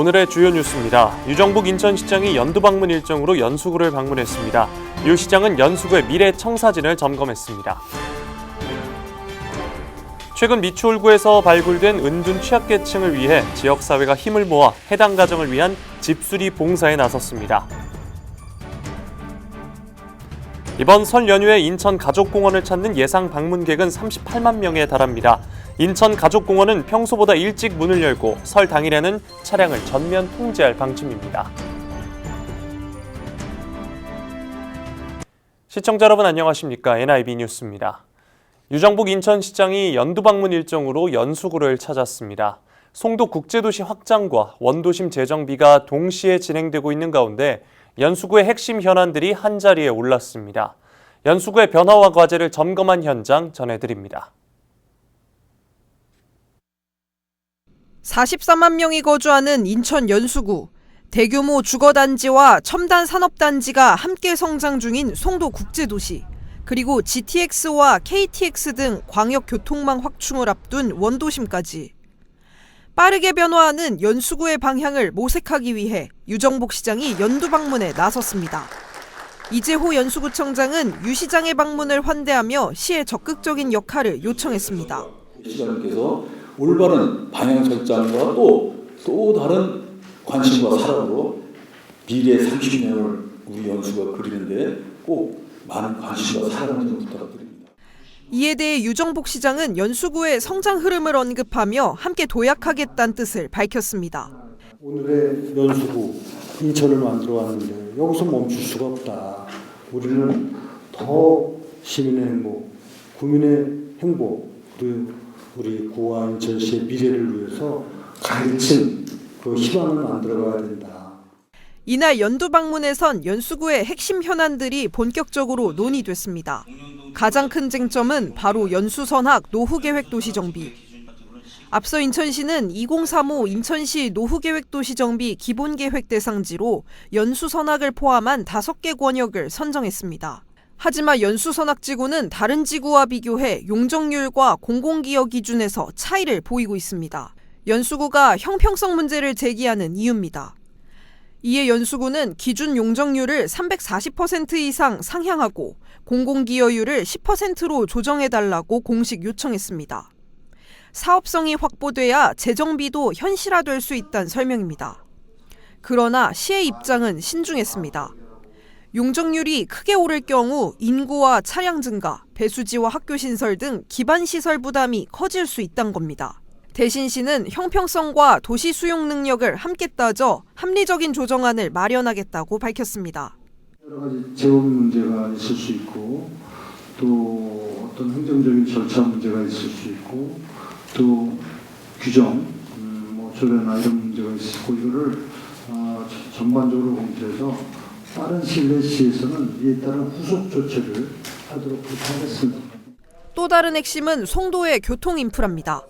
오늘의 주요 뉴스입니다. 유정북 인천시장이 연두방문 일정으로 연수구를 방문했습니다. 유 시장은 연수구의 미래 청사진을 점검했습니다. 최근 미추홀구에서 발굴된 은둔 취약계층을 위해 지역사회가 힘을 모아 해당 가정을 위한 집수리 봉사에 나섰습니다. 이번 설 연휴에 인천 가족공원을 찾는 예상 방문객은 38만 명에 달합니다. 인천 가족공원은 평소보다 일찍 문을 열고 설 당일에는 차량을 전면 통제할 방침입니다. 시청자 여러분 안녕하십니까? NIB 뉴스입니다. 유정북 인천시장이 연두방문 일정으로 연수구를 찾았습니다. 송도 국제도시 확장과 원도심 재정비가 동시에 진행되고 있는 가운데 연수구의 핵심 현안들이 한자리에 올랐습니다. 연수구의 변화와 과제를 점검한 현장 전해드립니다. 44만 명이 거주하는 인천 연수구. 대규모 주거단지와 첨단 산업단지가 함께 성장 중인 송도 국제도시, 그리고 GTX와 KTX 등 광역교통망 확충을 앞둔 원도심까지. 빠르게 변화하는 연수구의 방향을 모색하기 위해 유정복 시장이 연두방문에 나섰습니다. 이재호 연수구청장은 유 시장의 방문을 환대하며 시의 적극적인 역할을 요청했습니다. 시장님께서 올바른 방향 설정과 또 다른 관심과 사랑으로 미래 30년을 우리 연수가 그리는데 꼭 많은 관심과 사랑을 좀 부탁드립니다. 이에 대해 유정복 시장은 연수구의 성장 흐름을 언급하며 함께 도약하겠다는 뜻을 밝혔습니다. 오늘의 연수구 인천을 만들어 왔는데 여기서 멈출 수가 없다. 우리는 더 시민의 행복, 국민의 행복, 그리고 우리 구와 인천시의 미래를 위해서 가르친 그 희망을 만들어가야 된다. 이날 연두 방문에선 연수구의 핵심 현안들이 본격적으로 논의됐습니다. 가장 큰 쟁점은 바로 연수선악 노후계획 도시 정비. 앞서 인천시는 2035 인천시 노후계획 도시 정비 기본계획 대상지로 연수선악을 포함한 5개 권역을 선정했습니다. 하지만 연수선악지구는 다른 지구와 비교해 용적률과 공공기여 기준에서 차이를 보이고 있습니다. 연수구가 형평성 문제를 제기하는 이유입니다. 이에 연수구는 기준 용적률을 340% 이상 상향하고 공공기여율을 10%로 조정해달라고 공식 요청했습니다. 사업성이 확보돼야 재정비도 현실화될 수 있다는 설명입니다. 그러나 시의 입장은 신중했습니다. 용적률이 크게 오를 경우 인구와 차량 증가, 배수지와 학교 신설 등 기반 시설 부담이 커질 수 있다는 겁니다. 대신 시는 형평성과 도시 수용 능력을 함께 따져 합리적인 조정안을 마련하겠다고 밝혔습니다. 여러 가지 재원 문제가 있을 수 있고 또 어떤 행정적인 절차 문제가 있을 수 있고 또 규정, 조례나 이런 문제가 있고 이거를 전반적으로 검토해서 빠른 시일 내에 시에서는 이에 따른 후속 조치를 하도록 부탁하겠습니다. 또 다른 핵심은 송도의 교통 인프라입니다.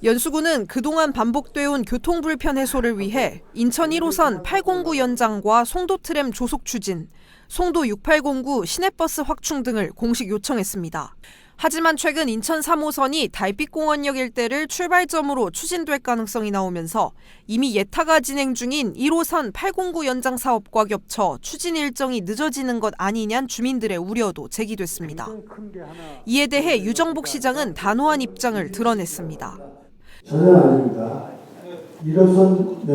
연수구는 그동안 반복되어 온 교통 불편 해소를 위해 인천 1호선 809 연장과 송도 트램 조속 추진, 송도 6809 시내버스 확충 등을 공식 요청했습니다. 하지만 최근 인천 3호선이 달빛공원역 일대를 출발점으로 추진될 가능성이 나오면서 이미 예타가 진행 중인 1호선 809 연장 사업과 겹쳐 추진 일정이 늦어지는 것 아니냐는 주민들의 우려도 제기됐습니다. 이에 대해 유정복 시장은 단호한 입장을 드러냈습니다. 전혀 아닙니다. 1호선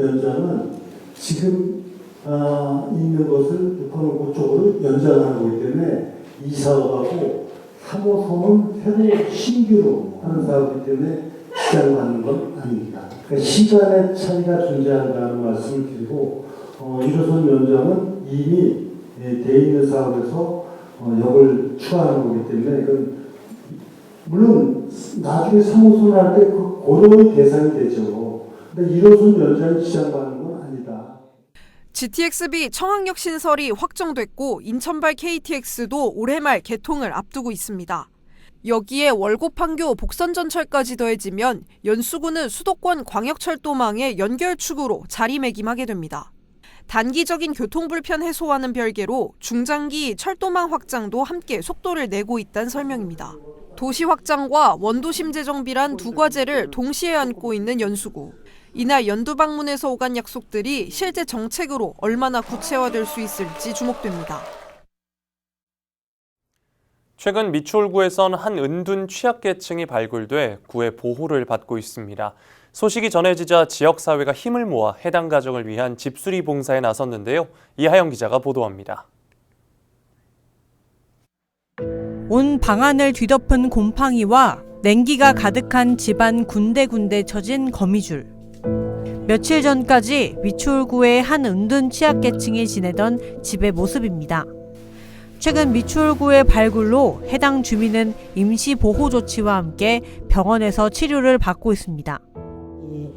연장은 지금 있는 것을 6号 쪽으로 연장하는 거기 때문에 이 사업하고 3호선은 새로 신규로 하는 사업이기 때문에 시장을 받는 건 아닙니다. 그러니까 시간의 차이가 존재한다는 말씀을 드리고 1호선 연장은 이미 돼 있는 사업에서 역을 추가하는 거기 때문에 이건 물론 나중에 3호선 할 때 그 고려의 대상이 되죠. 근데 1호선 연장이 시장받는 건 아니다. GTX-B 청학역 신설이 확정됐고 인천발 KTX도 올해 말 개통을 앞두고 있습니다. 여기에 월곡판교 복선전철까지 더해지면 연수구는 수도권 광역철도망의 연결축으로 자리매김하게 됩니다. 단기적인 교통불편 해소와는 별개로 중장기 철도망 확장도 함께 속도를 내고 있다는 설명입니다. 도시 확장과 원도심 재정비란 두 과제를 동시에 안고 있는 연수구. 이날 연두 방문에서 오간 약속들이 실제 정책으로 얼마나 구체화될 수 있을지 주목됩니다. 최근 미추홀구에선 한 은둔 취약계층이 발굴돼 구의 보호를 받고 있습니다. 소식이 전해지자 지역사회가 힘을 모아 해당 가족을 위한 집수리 봉사에 나섰는데요. 이하영 기자가 보도합니다. 온 방안을 뒤덮은 곰팡이와 냉기가 가득한 집안 군데군데 쳐진 거미줄. 며칠 전까지 미추홀구의 한 은둔 취약계층이 지내던 집의 모습입니다. 최근 미추홀구의 발굴로 해당 주민은 임시 보호 조치와 함께 병원에서 치료를 받고 있습니다.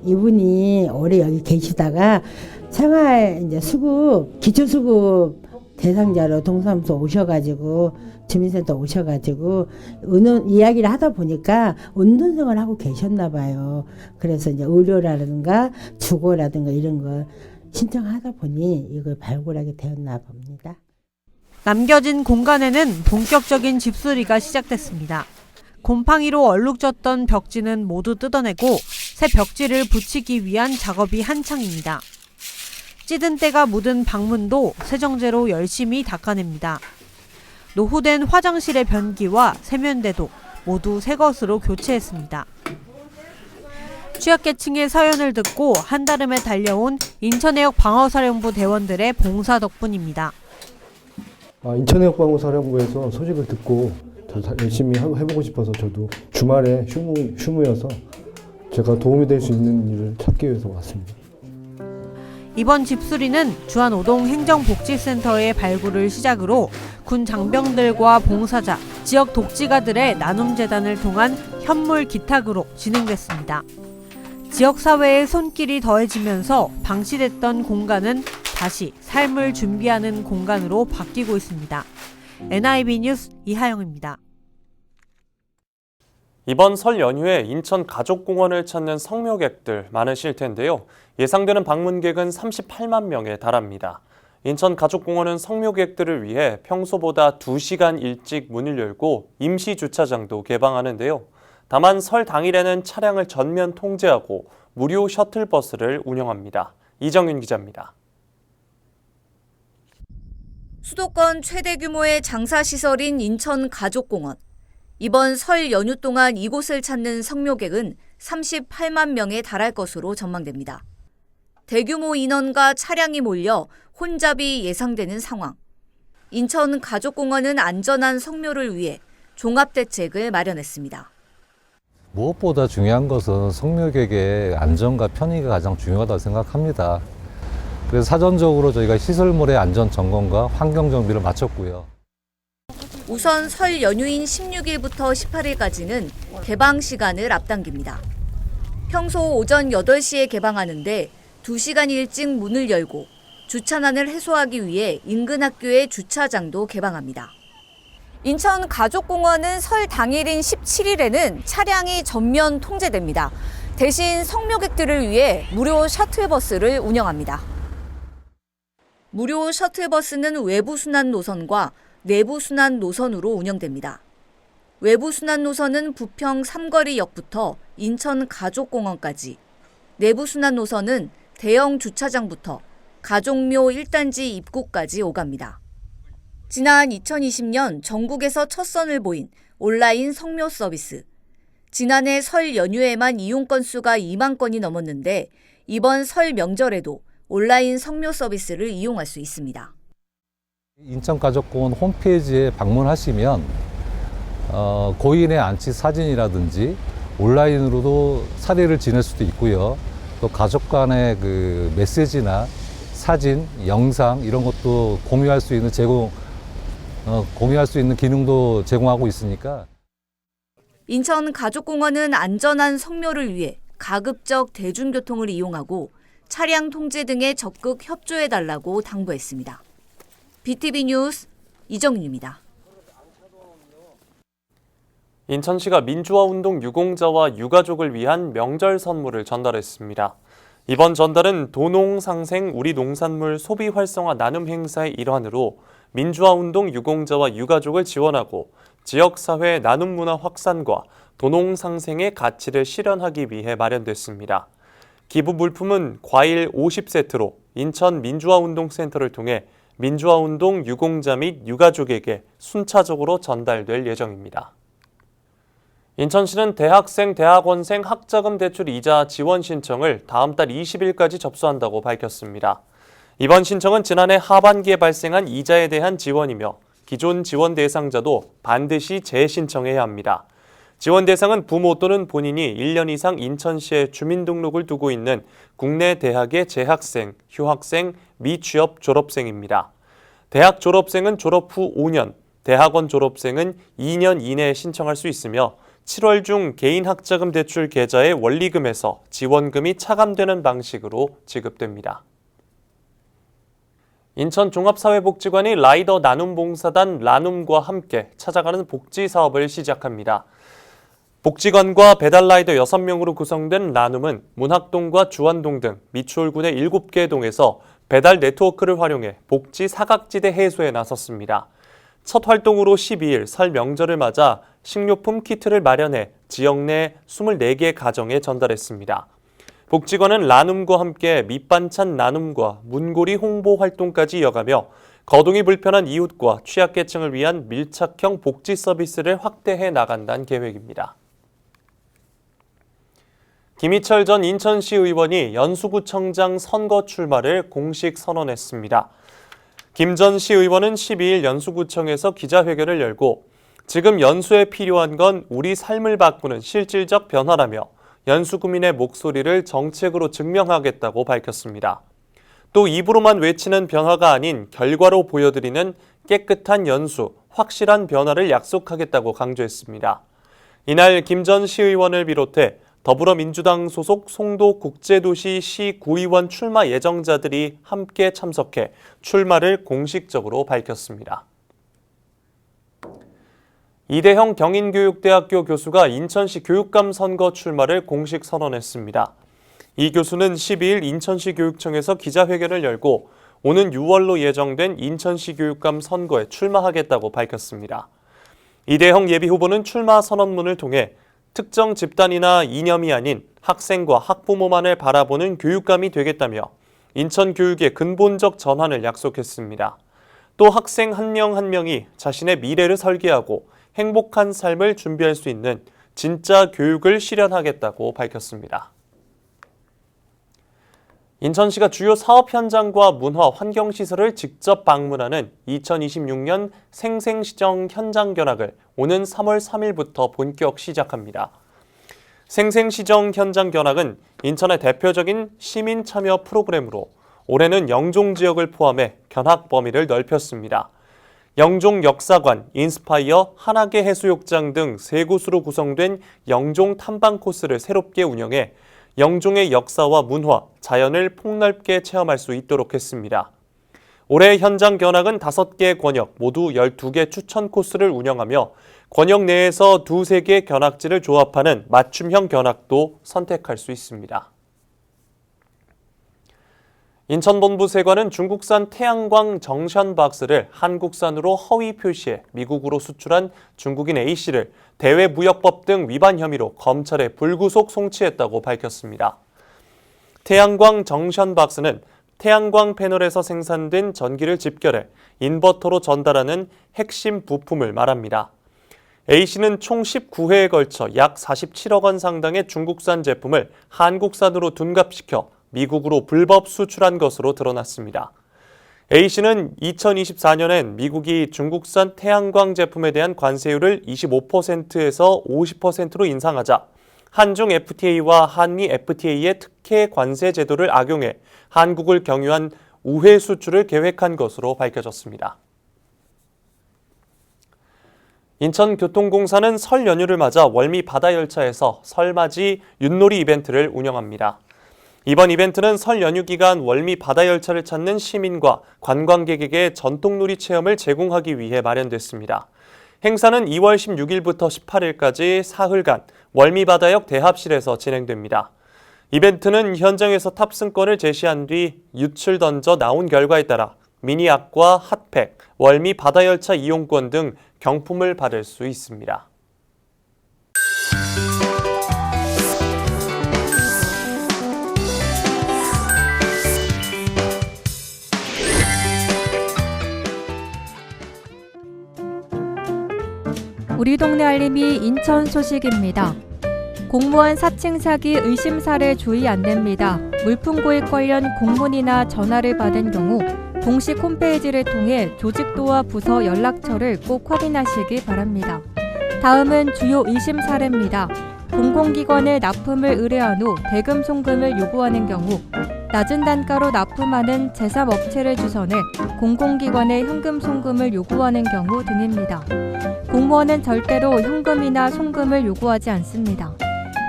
이분이 오래 여기 계시다가 생활 이제 수급 기초수급 대상자로 동사무소 오셔가지고 주민센터 오셔가지고 이야기를 하다 보니까 은둔생활을 하고 계셨나 봐요. 그래서 이제 의료라든가 주거라든가 이런 거 신청하다 보니 이걸 발굴하게 되었나 봅니다. 남겨진 공간에는 본격적인 집수리가 시작됐습니다. 곰팡이로 얼룩졌던 벽지는 모두 뜯어내고 새 벽지를 붙이기 위한 작업이 한창입니다. 찌든 때가 묻은 방문도 세정제로 열심히 닦아냅니다. 노후된 화장실의 변기와 세면대도 모두 새 것으로 교체했습니다. 취약계층의 사연을 듣고 한달음에 달려온 인천해역 방어사령부 대원들의 봉사 덕분입니다. 인천해역 방어사령부에서 소식을 듣고 열심히 해보고 싶어서 저도 주말에 휴무여서 제가 도움이 될 수 있는 일을 찾기 위해서 왔습니다. 이번 집수리는 주안오동 행정복지센터의 발굴을 시작으로 군 장병들과 봉사자, 지역 독지가들의 나눔재단을 통한 현물 기탁으로 진행됐습니다. 지역사회의 손길이 더해지면서 방치됐던 공간은 다시 삶을 준비하는 공간으로 바뀌고 있습니다. NIB 뉴스 이하영입니다. 이번 설 연휴에 인천 가족공원을 찾는 성묘객들 많으실 텐데요. 예상되는 방문객은 38만 명에 달합니다. 인천 가족공원은 성묘객들을 위해 평소보다 2시간 일찍 문을 열고 임시 주차장도 개방하는데요. 다만 설 당일에는 차량을 전면 통제하고 무료 셔틀버스를 운영합니다. 이정윤 기자입니다. 수도권 최대 규모의 장사시설인 인천 가족공원. 이번 설 연휴 동안 이곳을 찾는 성묘객은 38만 명에 달할 것으로 전망됩니다. 대규모 인원과 차량이 몰려 혼잡이 예상되는 상황. 인천 가족공원은 안전한 성묘를 위해 종합대책을 마련했습니다. 무엇보다 중요한 것은 성묘객의 안전과 편의가 가장 중요하다고 생각합니다. 그래서 사전적으로 저희가 시설물의 안전 점검과 환경 정비를 마쳤고요. 우선 설 연휴인 16일부터 18일까지는 개방 시간을 앞당깁니다. 평소 오전 8시에 개방하는데 2시간 일찍 문을 열고 주차난을 해소하기 위해 인근 학교의 주차장도 개방합니다. 인천 가족공원은 설 당일인 17일에는 차량이 전면 통제됩니다. 대신 성묘객들을 위해 무료 셔틀버스를 운영합니다. 무료 셔틀버스는 외부 순환 노선과 내부 순환 노선으로 운영됩니다. 외부 순환 노선은 부평 삼거리역부터 인천 가족공원까지, 내부 순환 노선은 대형 주차장부터 가족묘 1단지 입구까지 오갑니다. 지난 2020년 전국에서 첫 선을 보인 온라인 성묘 서비스. 지난해 설 연휴에만 이용 건수가 2만 건이 넘었는데 이번 설 명절에도 온라인 성묘 서비스를 이용할 수 있습니다. 인천가족공원 홈페이지에 방문하시면 고인의 안치 사진이라든지 온라인으로도 사례를 지낼 수도 있고요. 또 가족 간의 그 메시지나 사진, 영상 이런 것도 공유할 수 있는 기능도 제공하고 있으니까. 인천 가족공원은 안전한 성묘를 위해 가급적 대중교통을 이용하고 차량 통제 등에 적극 협조해달라고 당부했습니다. BTV 뉴스 이정윤입니다. 인천시가 민주화운동 유공자와 유가족을 위한 명절 선물을 전달했습니다. 이번 전달은 도농상생 우리 농산물 소비 활성화 나눔 행사의 일환으로 민주화운동 유공자와 유가족을 지원하고 지역사회 나눔 문화 확산과 도농상생의 가치를 실현하기 위해 마련됐습니다. 기부 물품은 과일 50세트로 인천 민주화운동센터를 통해 민주화운동 유공자 및 유가족에게 순차적으로 전달될 예정입니다. 인천시는 대학생, 대학원생 학자금 대출 이자 지원 신청을 다음 달 20일까지 접수한다고 밝혔습니다. 이번 신청은 지난해 하반기에 발생한 이자에 대한 지원이며 기존 지원 대상자도 반드시 재신청해야 합니다. 지원 대상은 부모 또는 본인이 1년 이상 인천시에 주민등록을 두고 있는 국내 대학의 재학생, 휴학생, 미취업 졸업생입니다. 대학 졸업생은 졸업 후 5년, 대학원 졸업생은 2년 이내에 신청할 수 있으며 7월 중 개인 학자금 대출 계좌의 원리금에서 지원금이 차감되는 방식으로 지급됩니다. 인천 종합사회복지관이 라이더 나눔봉사단 라눔과 함께 찾아가는 복지 사업을 시작합니다. 복지관과 배달라이더 6명으로 구성된 라눔은 문학동과 주안동 등 미추홀군의 7개 동에서 배달 네트워크를 활용해 복지 사각지대 해소에 나섰습니다. 첫 활동으로 12일 설 명절을 맞아 식료품 키트를 마련해 지역 내 24개 가정에 전달했습니다. 복지관은 라눔과 함께 밑반찬 나눔과 문고리 홍보 활동까지 이어가며 거동이 불편한 이웃과 취약계층을 위한 밀착형 복지 서비스를 확대해 나간다는 계획입니다. 김희철 전 인천시 의원이 연수구청장 선거 출마를 공식 선언했습니다. 김 전 시 의원은 12일 연수구청에서 기자회견을 열고 지금 연수에 필요한 건 우리 삶을 바꾸는 실질적 변화라며 연수구민의 목소리를 정책으로 증명하겠다고 밝혔습니다. 또 입으로만 외치는 변화가 아닌 결과로 보여드리는 깨끗한 연수, 확실한 변화를 약속하겠다고 강조했습니다. 이날 김 전 시의원을 비롯해 더불어민주당 소속 송도국제도시 시 구의원 출마 예정자들이 함께 참석해 출마를 공식적으로 밝혔습니다. 이대형 경인교육대학교 교수가 인천시 교육감 선거 출마를 공식 선언했습니다. 이 교수는 12일 인천시 교육청에서 기자회견을 열고 오는 6월로 예정된 인천시 교육감 선거에 출마하겠다고 밝혔습니다. 이대형 예비후보는 출마 선언문을 통해 특정 집단이나 이념이 아닌 학생과 학부모만을 바라보는 교육감이 되겠다며 인천 교육의 근본적 전환을 약속했습니다. 또 학생 한 명 한 명이 자신의 미래를 설계하고 행복한 삶을 준비할 수 있는 진짜 교육을 실현하겠다고 밝혔습니다. 인천시가 주요 사업 현장과 문화, 환경시설을 직접 방문하는 2026년 생생시정 현장 견학을 오는 3월 3일부터 본격 시작합니다. 생생시정 현장 견학은 인천의 대표적인 시민 참여 프로그램으로 올해는 영종 지역을 포함해 견학 범위를 넓혔습니다. 영종 역사관, 인스파이어, 한화계 해수욕장 등 3곳으로 구성된 영종 탐방 코스를 새롭게 운영해 영종의 역사와 문화, 자연을 폭넓게 체험할 수 있도록 했습니다. 올해 현장 견학은 5개 권역, 모두 12개 추천 코스를 운영하며 권역 내에서 2-3개 견학지를 조합하는 맞춤형 견학도 선택할 수 있습니다. 인천본부세관은 중국산 태양광 정션박스를 한국산으로 허위 표시해 미국으로 수출한 중국인 A씨를 대외무역법 등 위반 혐의로 검찰에 불구속 송치했다고 밝혔습니다. 태양광 정션박스는 태양광 패널에서 생산된 전기를 집결해 인버터로 전달하는 핵심 부품을 말합니다. A씨는 총 19회에 걸쳐 약 47억 원 상당의 중국산 제품을 한국산으로 둔갑시켜 미국으로 불법 수출한 것으로 드러났습니다. A씨는 2024년엔 미국이 중국산 태양광 제품에 대한 관세율을 25%에서 50%로 인상하자 한중 FTA와 한미 FTA의 특혜 관세 제도를 악용해 한국을 경유한 우회 수출을 계획한 것으로 밝혀졌습니다. 인천교통공사는 설 연휴를 맞아 월미 바다열차에서 설맞이 윷놀이 이벤트를 운영합니다. 이번 이벤트는 설 연휴 기간 월미 바다열차를 찾는 시민과 관광객에게 전통놀이 체험을 제공하기 위해 마련됐습니다. 행사는 2월 16일부터 18일까지 사흘간 월미바다역 대합실에서 진행됩니다. 이벤트는 현장에서 탑승권을 제시한 뒤 윷을 던져 나온 결과에 따라 미니악과 핫팩, 월미 바다열차 이용권 등 경품을 받을 수 있습니다. 우리 동네 알림이 인천 소식입니다. 공무원 사칭 사기 의심 사례 주의 안내입니다. 물품 고액 관련 공문이나 전화를 받은 경우 공식 홈페이지를 통해 조직도와 부서 연락처를 꼭 확인하시기 바랍니다. 다음은 주요 의심 사례입니다. 공공기관에 납품을 의뢰한 후 대금 송금을 요구하는 경우 낮은 단가로 납품하는 제3업체를 주선해 공공기관에 현금 송금을 요구하는 경우 등입니다. 공무원은 절대로 현금이나 송금을 요구하지 않습니다.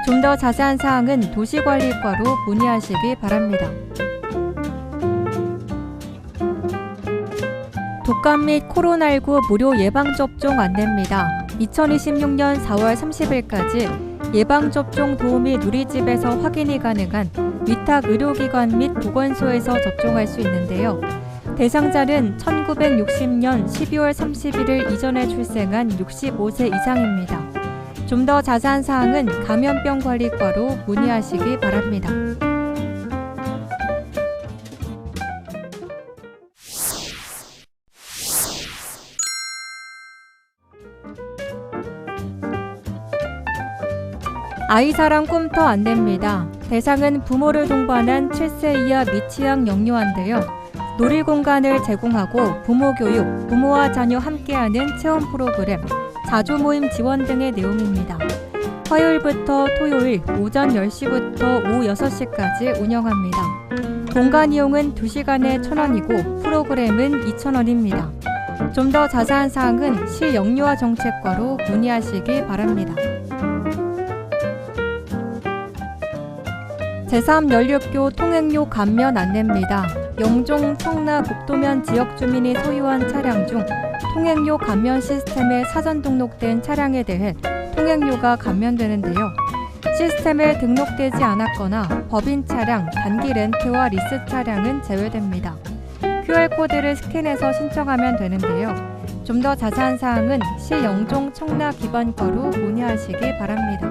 좀 더 자세한 사항은 도시관리과로 문의하시기 바랍니다. 독감 및 코로나19 무료 예방접종 안내입니다. 2026년 4월 30일까지 예방접종 도우미 누리집에서 확인이 가능한 위탁 의료기관 및 보건소에서 접종할 수 있는데요. 대상자는 1960년 12월 31일 이전에 출생한 65세 이상입니다. 좀 더 자세한 사항은 감염병관리과로 문의하시기 바랍니다. 아이사랑 꿈터 안내입니다. 대상은 부모를 동반한 7세 이하 미취학 영유아인데요. 놀이공간을 제공하고 부모 교육, 부모와 자녀 함께하는 체험 프로그램, 자조 모임 지원 등의 내용입니다. 화요일부터 토요일 오전 10시부터 오후 6시까지 운영합니다. 공간 이용은 2시간에 1,000원이고 프로그램은 2,000원입니다. 좀 더 자세한 사항은 시 영유아 정책과로 문의하시기 바랍니다. 제3연륙교 통행료 감면 안내입니다. 영종, 청라, 북도면 지역 주민이 소유한 차량 중 통행료 감면 시스템에 사전 등록된 차량에 대해 통행료가 감면되는데요. 시스템에 등록되지 않았거나 법인 차량, 단기 렌트와 리스 차량은 제외됩니다. QR코드를 스캔해서 신청하면 되는데요. 좀 더 자세한 사항은 시 영종, 청라 기반과로 문의하시기 바랍니다.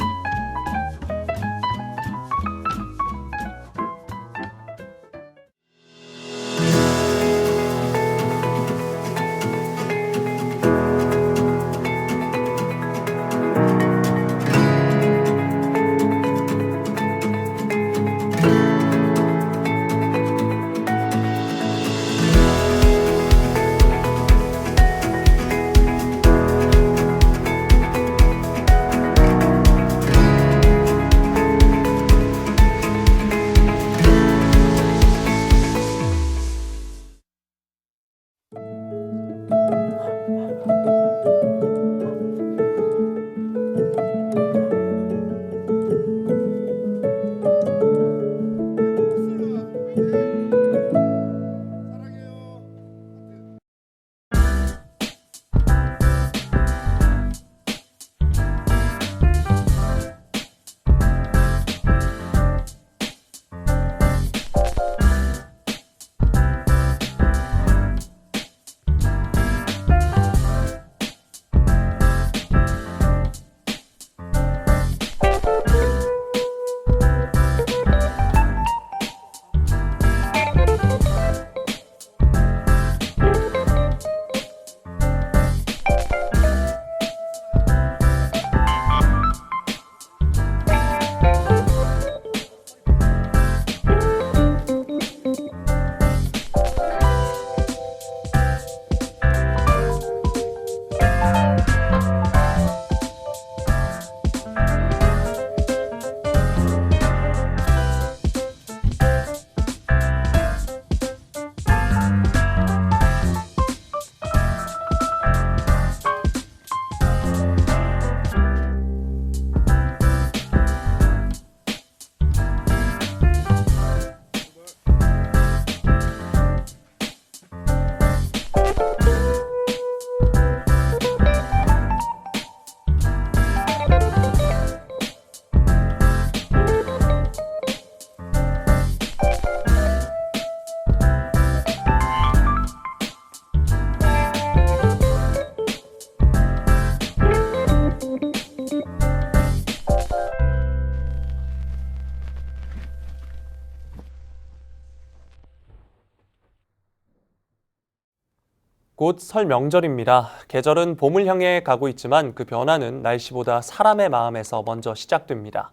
곧 설 명절입니다. 계절은 봄을 향해 가고 있지만 그 변화는 날씨보다 사람의 마음에서 먼저 시작됩니다.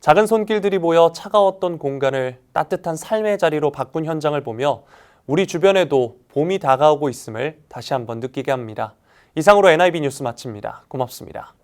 작은 손길들이 모여 차가웠던 공간을 따뜻한 삶의 자리로 바꾼 현장을 보며 우리 주변에도 봄이 다가오고 있음을 다시 한번 느끼게 합니다. 이상으로 NIB 뉴스 마칩니다. 고맙습니다.